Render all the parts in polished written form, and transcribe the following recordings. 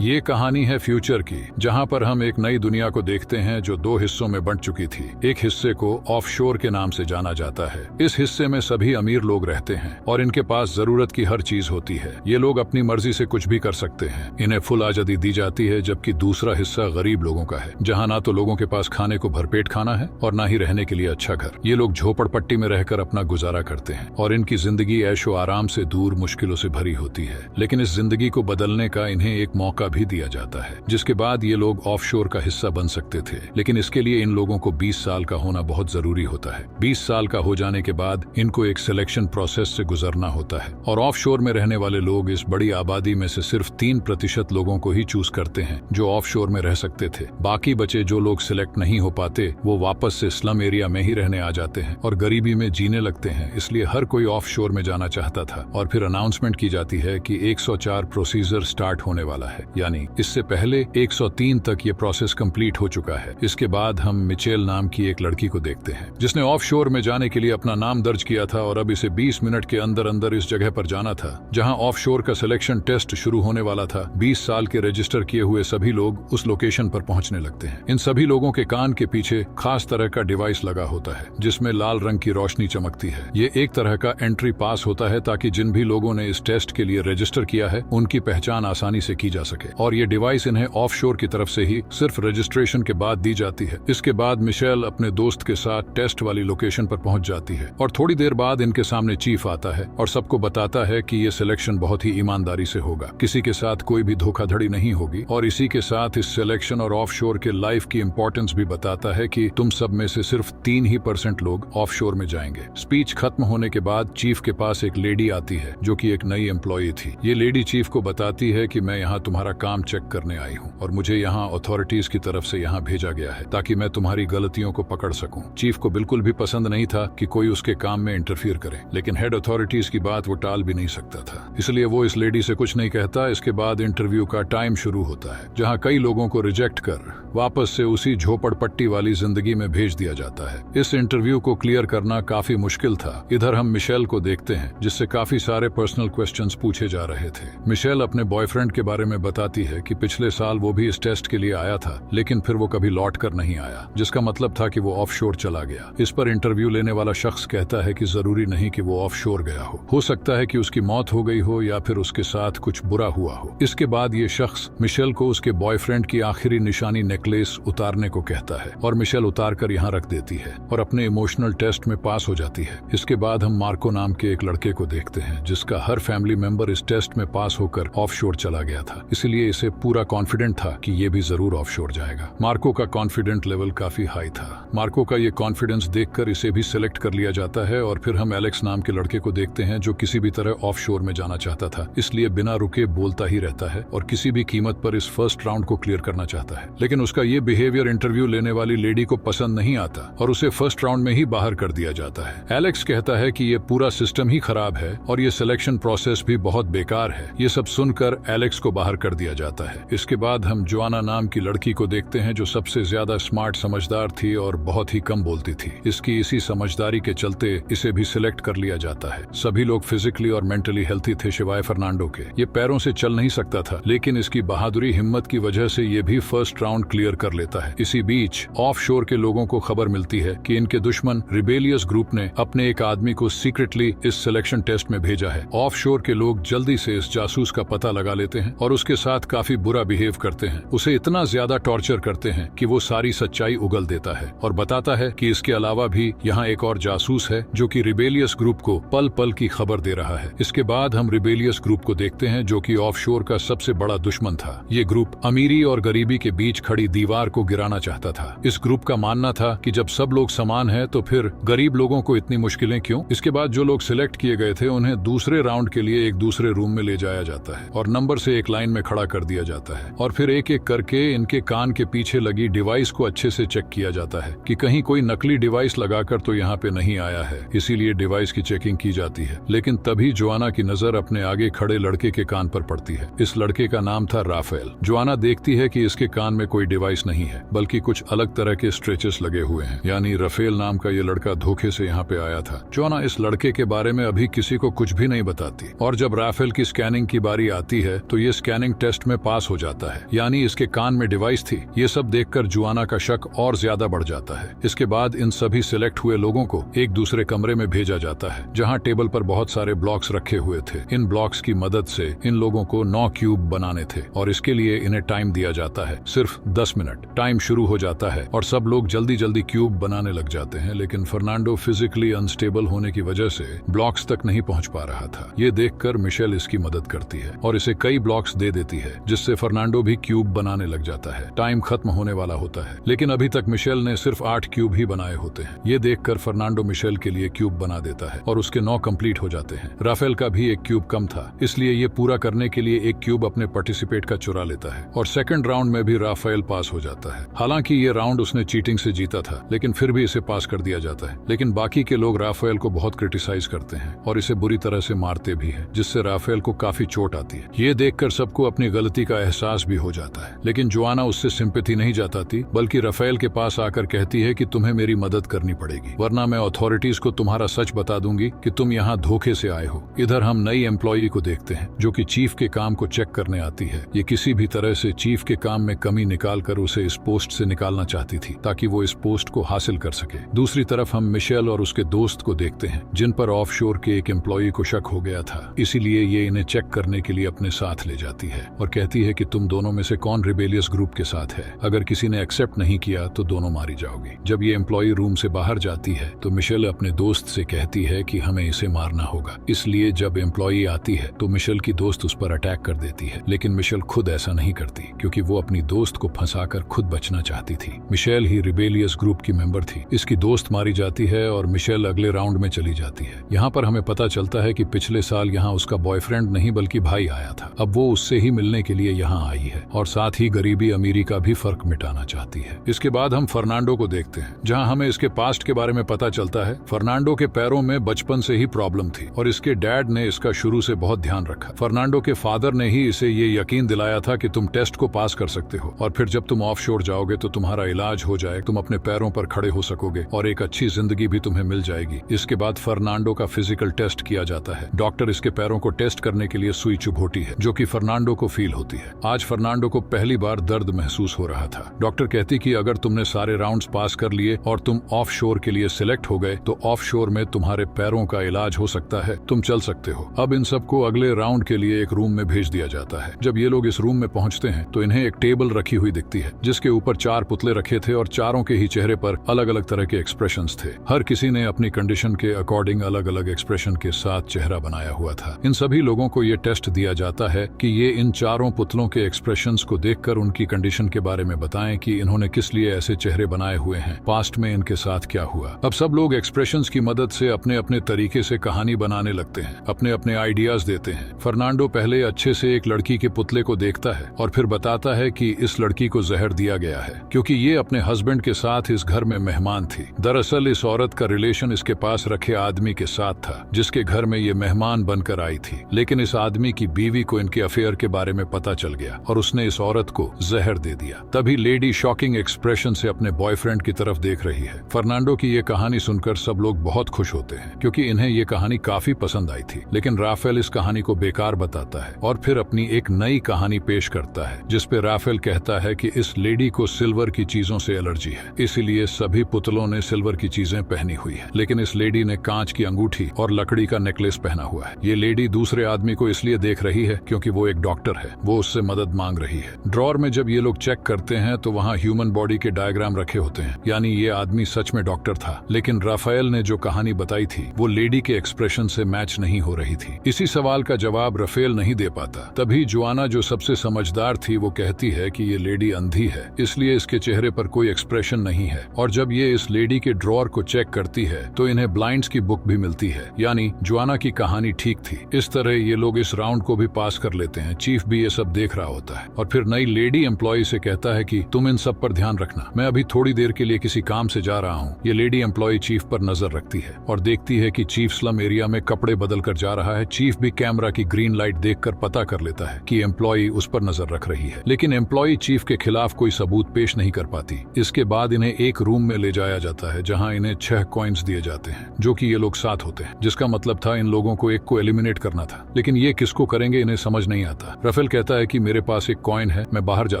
ये कहानी है फ्यूचर की, जहां पर हम एक नई दुनिया को देखते हैं जो दो हिस्सों में बंट चुकी थी। एक हिस्से को ऑफशोर के नाम से जाना जाता है। इस हिस्से में सभी अमीर लोग रहते हैं और इनके पास जरूरत की हर चीज होती है। ये लोग अपनी मर्जी से कुछ भी कर सकते हैं। इन्हें फुल आजादी दी जाती है। जबकि दूसरा हिस्सा गरीब लोगों का है, जहाँ ना तो लोगों के पास खाने को भरपेट खाना है और ना ही रहने के लिए अच्छा घर। ये लोग झोपड़पट्टी में रहकर अपना गुजारा करते हैं और इनकी जिंदगी ऐशो आराम से दूर मुश्किलों से भरी होती है। लेकिन इस जिंदगी को बदलने का इन्हें एक मौका भी दिया जाता है, जिसके बाद ये लोग ऑफशोर का हिस्सा बन सकते थे। लेकिन इसके लिए इन लोगों को 20 साल का होना बहुत जरूरी होता है। 20 साल का हो जाने के बाद इनको एक सिलेक्शन प्रोसेस से गुजरना होता है और ऑफशोर में रहने वाले लोग इस बड़ी आबादी में से सिर्फ 3% लोगों को ही चूज करते हैं जो ऑफशोर में रह सकते थे। बाकी बचे जो लोग सिलेक्ट नहीं हो पाते वो वापस से स्लम एरिया में ही रहने आ जाते हैं और गरीबी में जीने लगते हैं। इसलिए हर कोई ऑफशोर में जाना चाहता था और फिर अनाउंसमेंट की जाती है कि 104 प्रोसीजर स्टार्ट होने वाला है। यानी इससे पहले 103 तक ये प्रोसेस कंप्लीट हो चुका है। इसके बाद हम मिचेल नाम की एक लड़की को देखते हैं जिसने ऑफशोर में जाने के लिए अपना नाम दर्ज किया था और अब इसे 20 मिनट के अंदर अंदर इस जगह पर जाना था जहां ऑफशोर का सिलेक्शन टेस्ट शुरू होने वाला था। 20 साल के रजिस्टर किए हुए सभी लोग उस लोकेशन पर पहुंचने लगते हैं। इन सभी लोगों के कान के पीछे खास तरह का डिवाइस लगा होता है जिसमें लाल रंग की रोशनी चमकती है। ये एक तरह का एंट्री पास होता है ताकि जिन भी लोगों ने इस टेस्ट के लिए रजिस्टर किया है उनकी पहचान आसानी से की जा सके और ये डिवाइस इन्हें ऑफशोर की तरफ से ही सिर्फ रजिस्ट्रेशन के बाद दी जाती है। इसके बाद मिशेल अपने दोस्त के साथ टेस्ट वाली लोकेशन पर पहुंच जाती है और थोड़ी देर बाद इनके सामने चीफ आता है और सबको बताता है कि ये सिलेक्शन बहुत ही ईमानदारी से होगा, किसी के साथ कोई भी धोखाधड़ी नहीं होगी और इसी के साथ इस सिलेक्शन और ऑफशोर के लाइफ की इंपॉर्टेंस भी बताता है कि तुम सब में से सिर्फ 3% लोग ऑफशोर में जाएंगे। स्पीच खत्म होने के बाद चीफ के पास एक लेडी आती है जो कि एक नई एम्प्लॉई थी। ये लेडी चीफ को बताती है कि मैं यहाँ तुम्हारा काम चेक करने आई हूँ और मुझे यहाँ अथॉरिटीज की तरफ से यहाँ भेजा गया है ताकि मैं तुम्हारी गलतियों को पकड़ सकूं। चीफ को बिल्कुल भी पसंद नहीं था कि कोई उसके काम में इंटरफियर करे, लेकिन हेड अथॉरिटीज की बात वो टाल भी नहीं सकता था, इसलिए वो इस लेडी से कुछ नहीं कहता। इसके बाद इंटरव्यू का टाइम शुरू होता है जहाँ कई लोगों को रिजेक्ट कर वापस से उसी झोपड़पट्टी वाली जिंदगी में भेज दिया जाता है। इस इंटरव्यू को क्लियर करना काफी मुश्किल था। इधर हम मिशेल को देखते हैं जिससे काफी सारे पर्सनल क्वेश्चंस पूछे जा रहे थे। मिशेल अपने बॉयफ्रेंड के बारे में बताती है कि पिछले साल वो भी इस टेस्ट के लिए आया था लेकिन फिर वो कभी लौट कर नहीं आया, जिसका मतलब था कि वो ऑफशोर चला गया। इस पर इंटरव्यू लेने वाला शख्स कहता है कि जरूरी नहीं कि वो ऑफशोर गया हो सकता है कि उसकी मौत हो गई हो या फिर उसके साथ कुछ बुरा हुआ हो। इसके बाद ये शख्स मिशेल को उसके बॉयफ्रेंड की आखिरी निशानी नेकलेस उतारने को कहता है और मिशेल उतार कर यहाँ रख देती है और अपने इमोशनल टेस्ट में पास हो जाती है। इसके बाद हम मार्को नाम के एक लड़के को देखते हैं जिसका हर फैमिली मेंबर इस टेस्ट में पास होकर ऑफशोर चला गया था, इसलिए इसे पूरा कॉन्फिडेंट था कि ये भी जरूर ऑफशोर जाएगा। मार्को का कॉन्फिडेंट लेवल काफी हाई था। मार्को का ये कॉन्फिडेंस देखकर इसे भी सिलेक्ट कर लिया जाता है और फिर हम एलेक्स नाम के लड़के को देखते हैं जो किसी भी तरह ऑफशोर में जाना चाहता था, इसलिए बिना रुके बोलता ही रहता है और किसी भी कीमत पर इस फर्स्ट राउंड को क्लियर करना चाहता है। लेकिन उसका ये बिहेवियर इंटरव्यू लेने वाली लेडी को पसंद नहीं आता और उसे फर्स्ट राउंड में ही बाहर कर दिया जाता है। एलेक्स कहता है कि ये पूरा सिस्टम ही खराब है और ये सिलेक्शन प्रोसेस भी बहुत बेकार है। ये सब सुनकर एलेक्स को बाहर कर दिया जाता है। इसके बाद हम जोआना नाम की लड़की को देखते हैं जो सबसे ज्यादा स्मार्ट समझदार थी और बहुत ही कम बोलती थी। इसकी इसी समझदारी के चलते इसे भी सिलेक्ट कर लिया जाता है। सभी लोग फिजिकली और मेंटली हेल्थी थे सिवाय फर्नांडो के। ये पैरों से चल नहीं सकता था लेकिन इसकी बहादुरी हिम्मत की वजह से ये भी फर्स्ट राउंड क्लियर कर लेता है। इसी बीच ऑफशोर के लोगों को खबर मिलती है कि इनके दुश्मन रिबेलियस ग्रुप ने अपने एक आदमी को सीक्रेटली इस सिलेक्शन टेस्ट में भेजा है। ऑफशोर के लोग जल्दी से इस जासूस का पता लगा लेते हैं और उसके साथ काफी बुरा बिहेव करते हैं। उसे इतना ज्यादा टॉर्चर करते हैं कि वो सारी सच्चाई उगल देता है और बताता है कि इसके अलावा भी यहाँ एक और जासूस है जो कि रिबेलियस ग्रुप को पल पल की खबर दे रहा है। इसके बाद हम रिबेलियस ग्रुप को देखते हैं जो कि ऑफशोर का सबसे बड़ा दुश्मन था। ये ग्रुप अमीरी और गरीबी के बीच खड़ी दीवार को गिराना चाहता था। इस ग्रुप का मानना था कि जब सब लोग समान हैं तो फिर गरीब लोगों को इतनी मुश्किलें क्यों। इसके बाद जो लोग सिलेक्ट किए गए थे उन्हें दूसरे राउंड के लिए एक दूसरे रूम में ले जाया जाता है और नंबर से एक लाइन में खड़ा कर दिया जाता है और फिर एक एक करके इनके कान के पीछे लगी डिवाइस को अच्छे से चेक किया जाता है कि कहीं कोई नकली डिवाइस लगाकर तो यहाँ पे नहीं आया है, इसीलिए डिवाइस की चेकिंग की जाती है। लेकिन तभी जोआना की नजर अपने आगे खड़े लड़के के कान पर पड़ती है। इस लड़के का नाम था राफेल। जोआना देखती है कि इसके कान में कोई डिवाइस नहीं है बल्कि कुछ अलग तरह के स्ट्रेचेस लगे हुए हैं, यानी राफेल नाम का ये लड़का धोखे से यहाँ पे आया था। जोआना इस लड़के के बारे में अभी किसी को कुछ भी नहीं बताती और जब राफेल की स्कैनिंग की बारी आती है तो ये स्कैनिंग टेस्ट में पास हो जाता है, यानी इसके कान में डिवाइस थी। ये सब देखकर जुआना का शक और ज्यादा बढ़ जाता है। इसके बाद इन सभी सिलेक्ट हुए लोगों को एक दूसरे कमरे में भेजा जाता है, जहाँ टेबल पर बहुत सारे ब्लॉक्स रखे हुए थे। इन ब्लॉक्स की मदद से इन लोगों को 9 क्यूब बनाने थे और इसके लिए इन्हें टाइम दिया जाता है, सिर्फ 10 मिनट। टाइम शुरू हो जाता है और सब लोग जल्दी जल्दी क्यूब बनाने लग जाते हैं, लेकिन फर्नांडो फिजिकली अनस्टेबल होने की वजह से ब्लॉक्स तक नहीं पहुंच पा रहा था। ये देखकर मिशेल इसकी मदद करती है और इसे कई ब्लॉक्स दे देती है, जिससे फर्नांडो भी क्यूब बनाने लग जाता है। टाइम खत्म होने वाला होता है, लेकिन अभी तक मिशेल ने सिर्फ 8 क्यूब ही बनाए होते हैं। ये देखकर फर्नांडो मिशेल के लिए क्यूब बना देता है और उसके 9 कंप्लीट हो जाते हैं। राफेल का भी एक क्यूब कम था, इसलिए ये पूरा करने के लिए एक क्यूब अपने पार्टिसिपेट का चुरा लेता है और सेकंड राउंड में भी राफेल पास हो जाता है। हालांकि ये राउंड उसने चीटिंग से जीता था, लेकिन फिर भी इसे पास कर दिया जाता है। लेकिन बाकी के लोग राफेल को बहुत क्रिटिसाइज करते हैं और इसे बुरी तरह से मारते भी हैं, जिससे राफेल को काफी चोट आती है। ये देखकर सबको अपनी गलती का एहसास भी हो जाता है, लेकिन जोआना उससे सिंपैथी नहीं जताती, बल्कि राफेल के पास आकर कहती है कि तुम्हें मेरी मदद करनी पड़ेगी, वरना मैं अथॉरिटीज को तुम्हारा सच बता दूंगी कि तुम यहाँ धोखे से आए हो। इधर हम नई एम्प्लॉई को देखते हैं जो कि चीफ के काम को चेक करने आती है। ये किसी भी तरह से चीफ के काम में कमी निकालकर उसे इस पोस्ट से निकालना चाहती थी, ताकि वो इस पोस्ट को हासिल कर सके। दूसरी तरफ हम मिशेल और उसके दोस्त को देखते हैं, जिन पर ऑफशोर के एक एम्प्लॉई को शक हो गया था। इसीलिए ये इन्हें चेक करने के लिए अपने साथ ले जाती है और कहती है कि तुम दोनों में से कौन रिबेलियस ग्रुप के साथ है। अगर किसी ने एक्सेप्ट नहीं किया तो दोनों मारी जाओगी। जब ये एम्प्लॉई रूम से बाहर जाती है तो मिशेल अपने दोस्त से कहती है कि हमें इसे मारना होगा। इसलिए जब एम्प्लॉई आती है तो मिशेल की दोस्त उस पर अटैक कर देती है, लेकिन मिशेल खुद ऐसा नहीं करती, क्योंकि वो अपनी दोस्त को फंसाकर खुद बचना चाहती थी। मिशेल ही रिबेलियस ग्रुप की मेंबर थी। इसकी दोस्त मारी जाती है और मिशेल अगले राउंड में चली जाती है। यहाँ पर हमें पता चलता है कि पिछले साल यहाँ उसका बॉयफ्रेंड नहीं बल्कि भाई आया था। अब वो उससे ही मिलने के लिए यहाँ आई है और साथ ही गरीबी अमीरी का भी फर्क मिटाना चाहती है। इसके बाद हम फर्नांडो को देखते हैं, जहाँ हमें इसके पास्ट के बारे में पता चलता है। फर्नांडो के पैरों में बचपन से ही प्रॉब्लम थी और इसके डैड ने इसका शुरू से बहुत ध्यान रखा। फर्नांडो के फादर ने ही इसे ये यकीन दिलाया था कि तुम टेस्ट को पास कर सकते हो और फिर जब तुम ऑफशोर जाओगे तो तुम्हारा इलाज हो जाए, तुम अपने पैरों पर खड़े हो सकोगे और एक अच्छी जिंदगी भी तुम्हें मिल जाएगी। इसके बाद फर्नांडो का फिजिकल टेस्ट किया जाता है। डॉक्टर इसके पैरों को टेस्ट करने के लिए सुई चुभोती है, जो कि फर्नांडो को फील होती है। आज फर्नांडो को पहली बार दर्द महसूस हो रहा था। डॉक्टर कहती कि अगर तुमने सारे राउंड्स पास कर लिए और तुम ऑफशोर के लिए सिलेक्ट हो गए तो ऑफशोर में तुम्हारे पैरों का इलाज हो सकता है, तुम चल सकते हो। अब इन सबको अगले राउंड के लिए एक रूम में भेज दिया जाता है। जब ये लोग इस रूम में पहुंचते हैं तो इन्हें एक टेबल रखी हुई दिखती है, जिसके ऊपर 4 पुतले रखे थे और चारों के ही चेहरे पर अलग अलग तरह के एक्सप्रेशंस थे। हर किसी ने अपनी कंडीशन के अकॉर्डिंग अलग अलग एक्सप्रेशन के साथ चेहरा बनाया हुआ था। इन सभी लोगों को ये टेस्ट दिया जाता है कि ये इन चारों पुतलों के एक्सप्रेशंस को देखकर उनकी कंडीशन के बारे में बताएं कि इन्होंने किस लिए ऐसे चेहरे बनाए हुए हैं, पास्ट में इनके साथ क्या हुआ। अब सब लोग एक्सप्रेशंस की मदद से अपने अपने तरीके से कहानी बनाने लगते हैं, अपने अपने आइडियाज देते हैं। फर्नांडो पहले अच्छे से एक लड़की के पुतले को देखता है और फिर बताता है कि इस लड़की को जहर दिया गया है क्योंकि ये अपने हस्बैंड के साथ इस घर में मेहमान थी। दरअसल इस औरत का रिलेशन इसके पास रखे आदमी के साथ था, जिसके घर में ये मेहमान बनकर आई थी। लेकिन इस आदमी की बीवी को इनके अफेयर के बारे में पता चल गया और उसने इस औरत को जहर दे दिया। तभी लेडी शॉकिंग एक्सप्रेशन से अपने बॉयफ्रेंड की तरफ देख रही है। फर्नांडो की ये कहानी सुनकर सब लोग बहुत खुश होते हैं क्योंकि इन्हें ये कहानी काफी पसंद आई थी। लेकिन राफेल इस कहानी को बेकार बताता है और फिर अपनी एक नई कहानी पेश करता है, जिसपे राफेल कहता है कि इस लेडी को सिल्वर की चीजों से एलर्जी है, इसीलिए सभी पुतलों ने सिल्वर की चीजें पहनी हुई है, लेकिन इस लेडी ने कांच की अंगूठी और लकड़ी का नेकलेस पहना हुआ है। ये लेडी दूसरे आदमी को इसलिए देख रही है क्योंकि वो एक डॉक्टर है, वो उससे मदद मांग रही है। ड्रॉर में जब ये लोग चेक करते हैं तो वहाँ ह्यूमन बॉडी के डायग्राम रखे होते हैं, यानी ये आदमी सच में डॉक्टर था। लेकिन राफेल ने जो कहानी बताई थी वो लेडी के एक्सप्रेशन से मैच नहीं हो रही थी। इसी सवाल का जवाब राफेल नहीं दे पाता। तभी जोआना, जो सबसे समझदार थी, वो कहती है कि ये लेडी अंधी है, इसलिए इसके चेहरे पर कोई एक्सप्रेशन नहीं है। और जब ये इस लेडी के ड्रॉर को चेक करती है तो इन्हें ब्लाइंड्स की बुक भी मिलती है, यानी जोआना की कहानी ठीक थी। इस तरह ये लोग इस राउंड को भी पास कर लेते हैं। चीफ भी ये सब देख रहा होता है और फिर नई लेडी एम्प्लॉय से कहता है कि तुम इन सब पर ध्यान रखना, मैं अभी थोड़ी देर के लिए किसी काम से जा रहा हूँ। ये लेडी एम्प्लॉय चीफ पर नजर रखती है और देखती है कि चीफ स्लम एरिया में कपड़े बदल कर जा रहा है। चीफ भी कैमरा की ग्रीन लाइट देखकर पता कर लेता है कि एम्प्लॉय उस पर नजर रख रही है, लेकिन एम्प्लॉय चीफ के खिलाफ कोई सबूत पेश नहीं कर पाती। इसके बाद इन्हें एक रूम में ले जाया जाता है जहां इन्हें 6 कॉइन्स दिए जाते हैं, जो कि ये लोग साथ होते हैं, जिसका मतलब था इन लोगों को एक को एलिमिनेट करना था। लेकिन ये किसको करेंगे इन्हें समझ नहीं आता। राफेल कहता है कि मेरे पास एक कॉइन है, मैं बाहर जा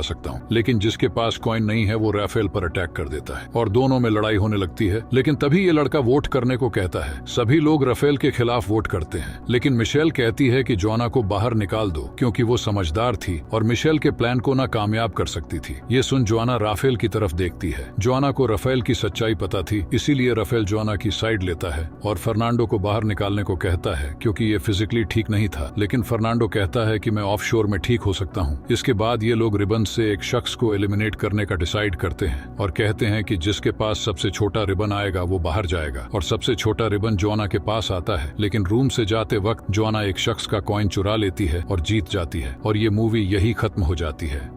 सकता हूँ, लेकिन जिसके पास कॉइन नहीं है वो राफेल पर अटैक कर देता है और दोनों में लड़ाई होने लगती है। लेकिन तभी ये लड़का वोट करने को कहता है। सभी लोग राफेल के खिलाफ वोट करते हैं, लेकिन मिशेल कहती है कि जोना को बाहर निकाल दो क्योंकि वो समझदार थी और मिशेल के प्लान को ना कामयाब कर सकती थी। ये सुन जोना राफेल की तरफ देखती है। जोना को राफेल की सच्चाई पता थी, इसीलिए राफेल जोना की साइड लेता है और फर्नांडो को बाहर निकालने को कहता है क्योंकि ये फिजिकली ठीक नहीं था। लेकिन फर्नांडो कहता है कि मैं ऑफशोर में ठीक हो सकता हूँ। इसके बाद ये लोग रिबन से एक शख्स को एलिमिनेट करने का डिसाइड करते हैं और कहते हैं कि जिसके पास सबसे छोटा रिबन आएगा वो बाहर जाएगा और सबसे छोटा रिबन जोना के पास आता है। लेकिन रूम से जाते वक्त जोना एक शख्स का कॉइन चुरा लेती है और जीत जाती है और ये मूवी यही खत्म हो जाती है।